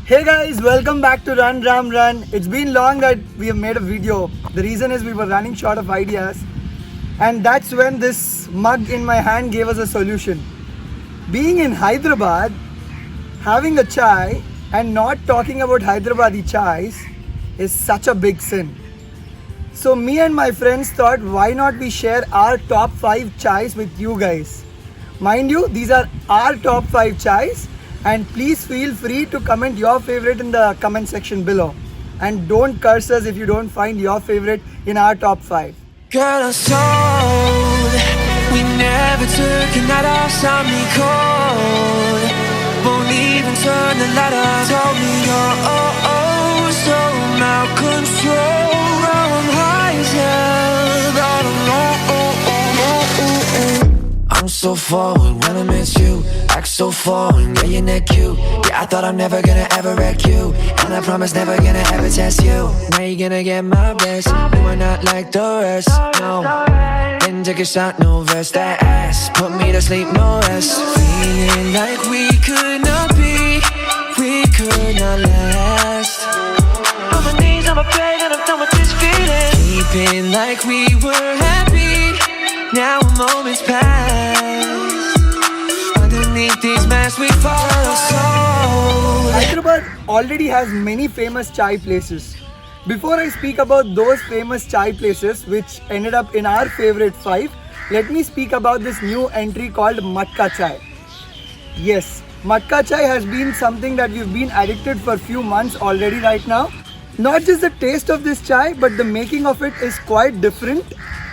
Hey guys, welcome back to Run Ram Run. It's been long that we have made a video. The reason is we were running short of ideas, and that's when this mug in my hand gave us a solution. Being in Hyderabad, having a chai and not talking about Hyderabadi chais is such a big sin. So me and my friends thought, why not we share our top 5 chais with you guys. Mind you, these are our top 5 chais, and please feel free to comment your favorite in the comment section below. And don't curse us if you don't find your favorite in our top 5. Girl, I told we never took a night off, saw me cold. Won't even turn the light on. Told me you're so out of control. Now I'm high as hell, all alone. I'm so forward when I miss you. Act so foreign, yeah, you're not cute. Yeah, I thought I'm never gonna ever wreck you, and I promise never gonna ever test you. Now you're gonna get my best. You are not like the rest, no. Didn't take a shot, no vest. That ass put me to sleep, no rest. Feeling like we could not be, we could not last. On my knees, on my bed, and I'm done with this feeling. Keeping like we were happy, now a moment's past. Underneath these masks we fall so. Hyderabad already has many famous chai places. Before I speak about those famous chai places which ended up in our favorite 5, let me speak about this new entry called Matka Chai. Yes, Matka Chai has been something that we've been addicted for a few months already right now. Not just the taste of this chai, but the making of it is quite different,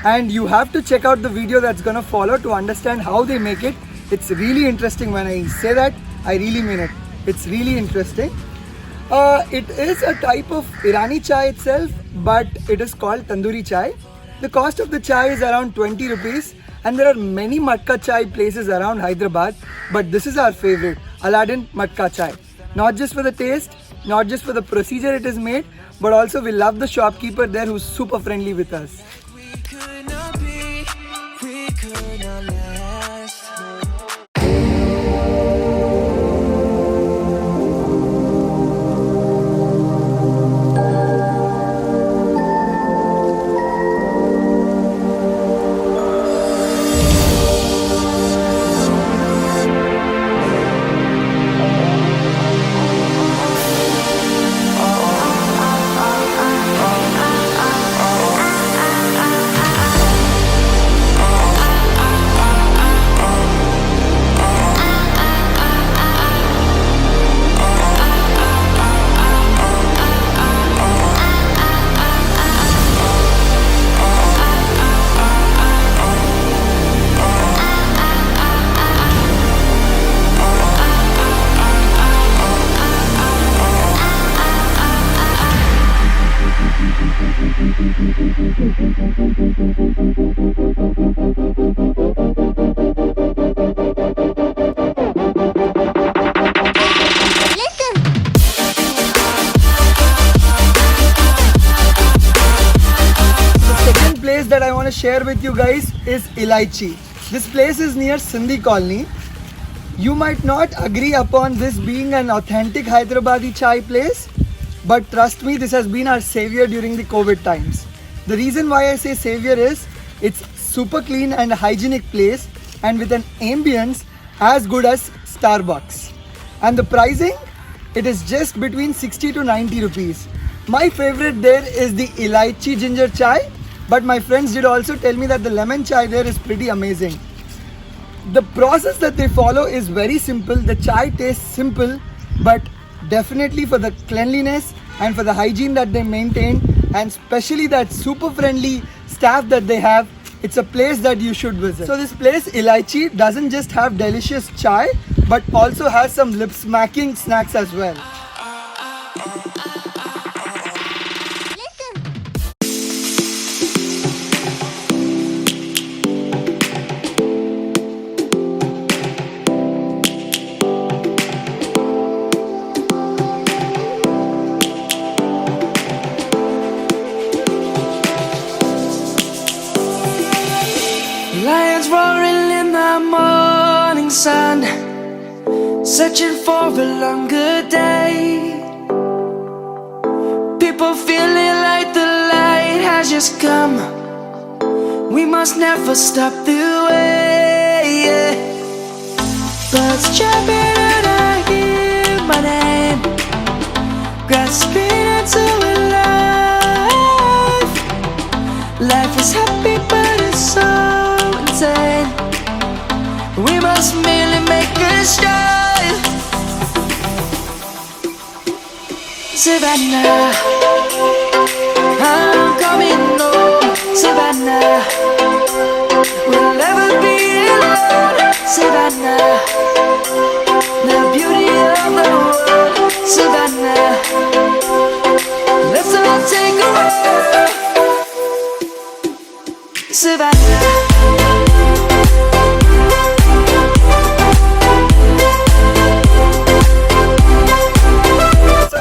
and you have to check out the video that's gonna follow to understand how they make it. It's really interesting. When I say that, I really mean it. It's really interesting. It is a type of Irani chai itself, but it is called tandoori chai. The cost of the chai is around 20 rupees, and there are many matka chai places around Hyderabad, but this is our favorite, Aladdin Matka Chai. Not just for the taste, not just for the procedure it is made, but also we love the shopkeeper there who's super friendly with us. We could not be, we could not last. Place that I want to share with you guys is Elaichi. This place is near Sindhi Colony. You might not agree upon this being an authentic Hyderabadi chai place, but trust me, this has been our savior during the COVID times. The reason why I say savior is it's super clean and hygienic place, and with an ambience as good as Starbucks. And the pricing, it is just between 60 to 90 rupees. My favorite there is the Elaichi ginger chai, but my friends did also tell me that the lemon chai there is pretty amazing. The process that they follow is very simple. The chai tastes simple, but definitely for the cleanliness and for the hygiene that they maintain, and especially that super friendly staff that they have, it's a place that you should visit. So this place, Elaichi, doesn't just have delicious chai, but also has some lip smacking snacks as well. Lions roaring in the morning sun, searching for a longer day. has come. We must never stop the way, yeah. Birds chirping and I hear my name, grasping into life. Life is happy but it's so insane. We must merely make a start. Savannah, I'm coming home. Savannah, we'll never be alone. Savannah, the beauty of the world. Savannah, let's all take a walk. Savannah.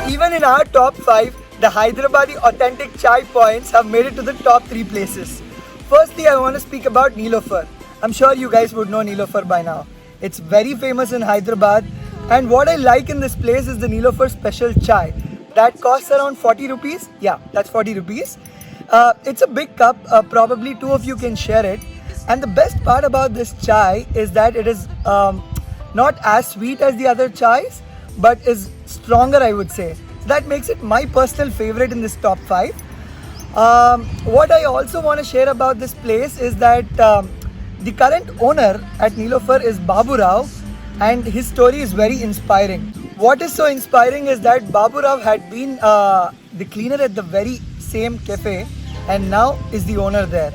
Even in our top 5, the Hyderabadi authentic chai points have made it to the top 3 places. Firstly, I want to speak about Neelofer. I'm sure you guys would know Neelofer by now. It's very famous in Hyderabad, and what I like in this place is the Neelofer special chai. That costs around 40 rupees. Yeah, that's 40 rupees. It's a big cup, probably 2 of you can share it. And the best part about this chai is that it is not as sweet as the other chais, but is stronger, I would say. That makes it my personal favorite in this top 5. What I also want to share about this place is that the current owner at Neelofer is Babu Rao, and his story is very inspiring. What is so inspiring is that Babu Rao had been the cleaner at the very same cafe and now is the owner there.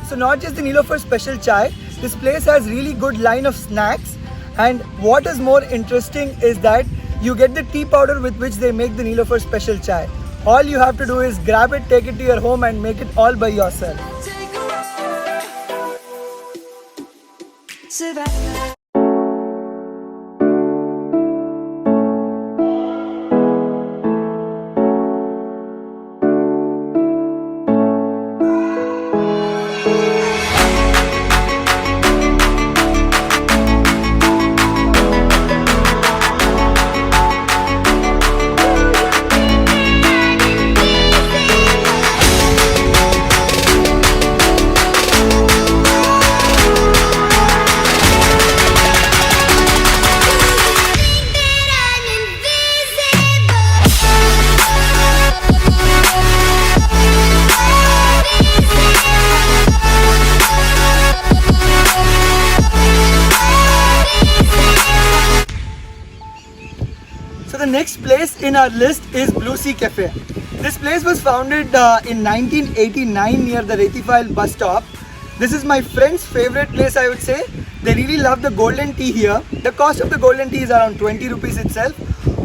So not just the Neelofer special chai, this place has really good line of snacks, and what is more interesting is that you get the tea powder with which they make the Neelofer special chai. All you have to do is grab it, take it to your home and make it all by yourself. Savannah. So the next place in our list is Blue Sea Cafe. This place was founded in 1989 near the Retifail bus stop. This is my friend's favorite place, I would say. They really love the golden tea here. The cost of the golden tea is around 20 rupees itself.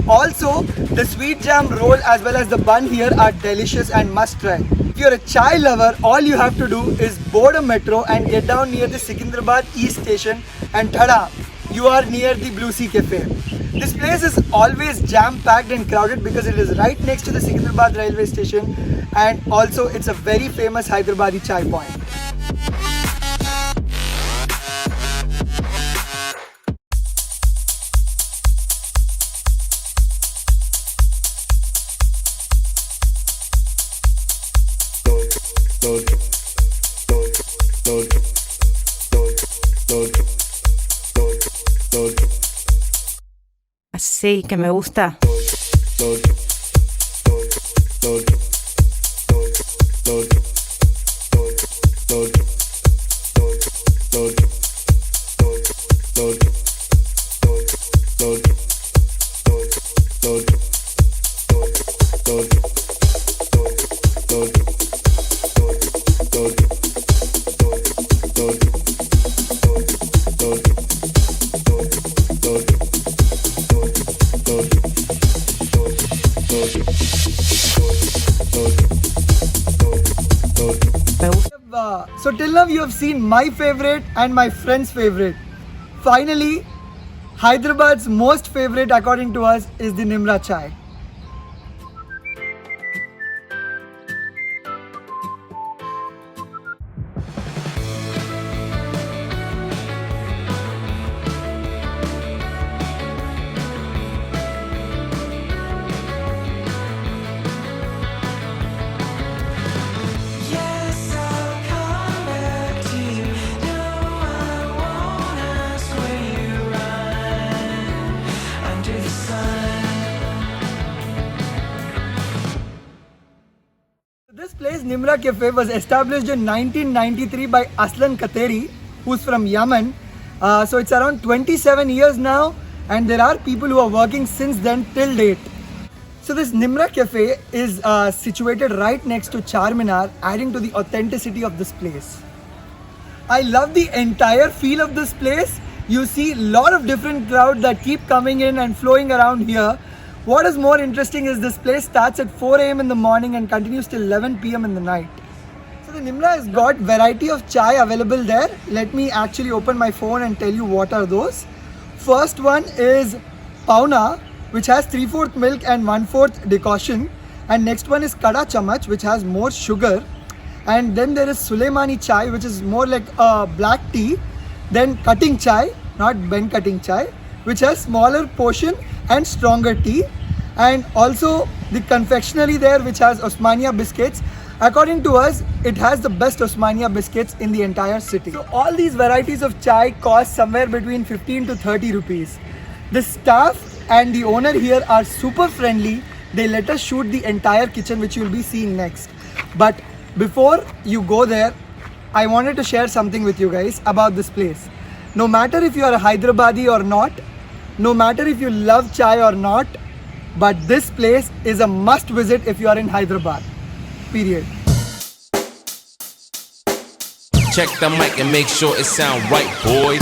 Also, the sweet jam roll as well as the bun here are delicious and must try. If you're a chai lover, all you have to do is board a metro and get down near the Secunderabad East Station, and tada, you are near the Blue Sea Cafe. This place is always jam-packed and crowded because it is right next to the Secunderabad railway station, and also it's a very famous Hyderabadi chai point. Sí, que me gusta. So till now you have seen my favorite and my friend's favorite. Finally, Hyderabad's most favorite according to us is the Nimra chai. Yes, Today's Nimra Cafe was established in 1993 by Aslan Kateri, who's from Yemen. So it's around 27 years now, and there are people who are working since then till date. So this Nimra Cafe is situated right next to Charminar, adding to the authenticity of this place. I love the entire feel of this place. You see a lot of different crowds that keep coming in and flowing around here. What is more interesting is this place starts at 4 AM in the morning and continues till 11 PM in the night. So the Nimra has got variety of chai available there. Let me actually open my phone and tell you what are those. First one is Pauna, which has 3/4 milk and 1/4 decoction. And next one is Kada Chamach, which has more sugar. And then there is Sulaimani chai, which is more like a black tea. Then cutting chai, not Ben cutting chai, which has smaller portion and stronger tea. And also the confectionery there, which has Osmania biscuits. According to us, it has the best Osmania biscuits in the entire city. So all these varieties of chai cost somewhere between 15 to 30 rupees. The staff and the owner here are super friendly. They let us shoot the entire kitchen, which you'll be seeing next. But before you go there, I wanted to share something with you guys about this place. No matter if you are a Hyderabadi or not, no matter if you love chai or not, but this place is a must visit if you are in Hyderabad. Period. Check the mic and make sure it sound right, boys.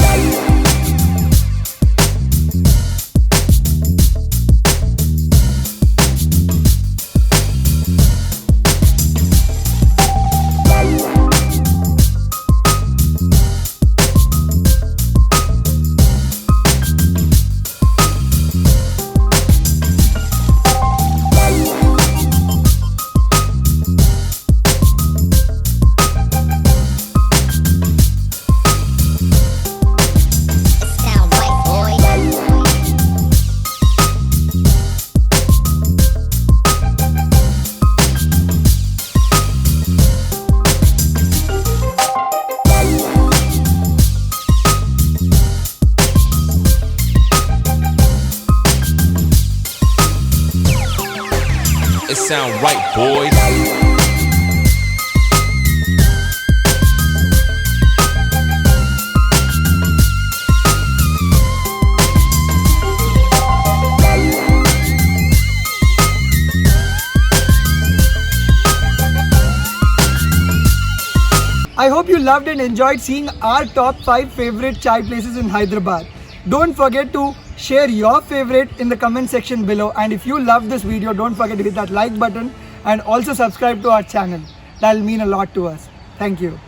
It sound right, boys. I hope you loved and enjoyed seeing our top 5 favorite chai places in Hyderabad. Don't forget to share your favorite in the comment section below, and if you love this video, don't forget to hit that like button and also subscribe to our channel. That'll mean a lot to us. Thank you.